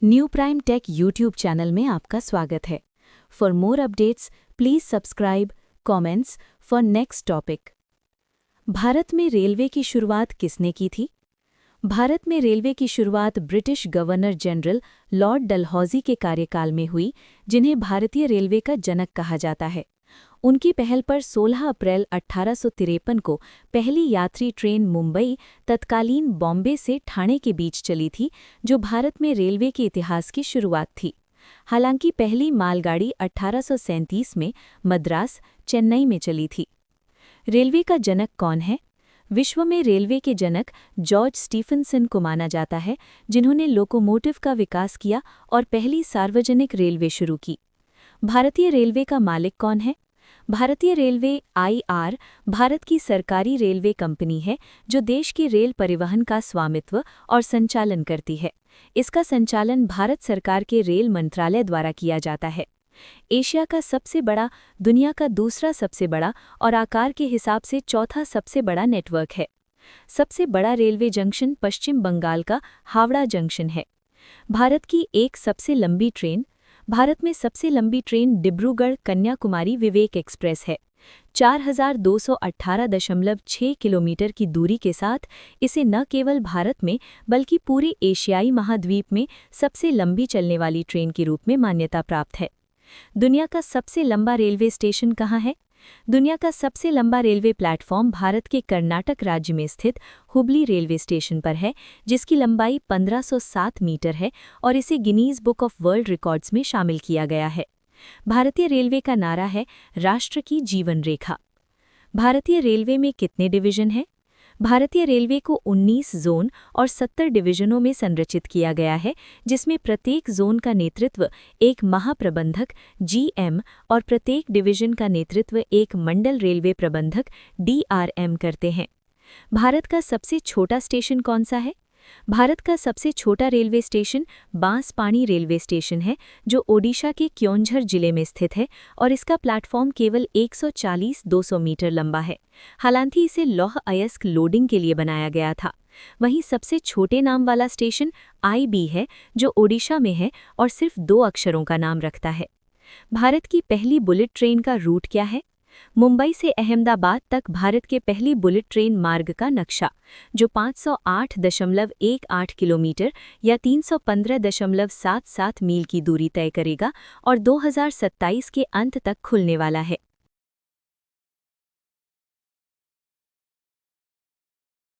New prime take YouTube channel में आपका स्वागत है। For more updates please subscribe comments for next topic. Bharat में रेलवे की शुरुआत किसने की थी? भारत में रेलवे की शुरुआत British governor general Lord Dalhousie के कार्यकाल में हुई, जिन्हें भारतीय रेलवे का जनक कहा जाता है। उनकी पहल पर 16 अप्रैल 1853 को पहली यात्री ट्रेन मुंबई तत्कालीन बॉम्बे से ठाणे के बीच चली थी, जो भारत में रेलवे के इतिहास की शुरुआत थी। हालांकि पहली मालगाड़ी 1837 में मद्रास, चेन्नई में चली थी। रेलवे का जनक कौन है? विश्व में रेलवे के जनक जॉर्ज स्टीफनसन को माना जाता है, जिन्होंने लोकोमोटिव का विकास किया और पहली सार्वजनिक रेलवे शुरू की। भारतीय रेलवे का मालिक कौन है? भारतीय रेलवे (IR) भारत की सरकारी रेलवे कंपनी है, जो देश के रेल परिवहन का स्वामित्व और संचालन करती है। इसका संचालन भारत सरकार के रेल मंत्रालय द्वारा किया जाता है। एशिया का सबसे बड़ा, दुनिया का दूसरा सबसे बड़ा और आकार के हिसाब से चौथा सबसे बड़ा नेटवर्क है। सबसे बड़ा रेलवे जंक्शन पश्चिम बंगाल का हावड़ा जंक्शन है। भारत की एक सबसे लंबी ट्रेन। भारत में सबसे लंबी ट्रेन डिब्रूगढ़ कन्याकुमारी विवेक एक्सप्रेस है। 4218.6 किलोमीटर की दूरी के साथ इसे न केवल भारत में बल्कि पूरे एशियाई महाद्वीप में सबसे लंबी चलने वाली ट्रेन के रूप में मान्यता प्राप्त है। दुनिया का सबसे लंबा रेलवे स्टेशन कहाँ है? दुनिया का सबसे लंबा रेलवे प्लेटफॉर्म भारत के कर्नाटक राज्य में स्थित हुबली रेलवे स्टेशन पर है, जिसकी लंबाई 1507 मीटर है और इसे Guinness book of world records में शामिल किया गया है। भारतीय रेलवे का नारा है, राष्ट्र की जीवन रेखा। भारतीय रेलवे में कितने डिवीजन हैं? भारतीय रेलवे को 19 जोन और 70 डिवीजनों में संरचित किया गया है, जिसमें प्रत्येक जोन का नेतृत्व एक महाप्रबंधक (GM) और प्रत्येक डिवीजन का नेतृत्व एक मंडल रेलवे प्रबंधक (DRM) करते हैं। भारत का सबसे छोटा स्टेशन कौन सा है? भारत का सबसे छोटा railway station Banspani railway station है, जो ओडिशा के क्योंझर जिले में स्थित है और इसका प्लेटफॉर्म केवल 140-200 मीटर लंबा है। हालांकि इसे लौह अयस्क लोडिंग के लिए बनाया गया था। वहीं सबसे छोटे नाम वाला स्टेशन IB है, जो ओडिशा में है और सिर्फ 2 अक्षरों का नाम रखता है। भारत की पहली बुलेट ट्रेन का रूट क्या है? मुंबई से अहमदाबाद तक भारत के पहली बुलेट ट्रेन मार्ग का नक्शा, जो 508.18 किलोमीटर या 315.77 मील की दूरी तय करेगा और 2027 के अंत तक खुलने वाला है।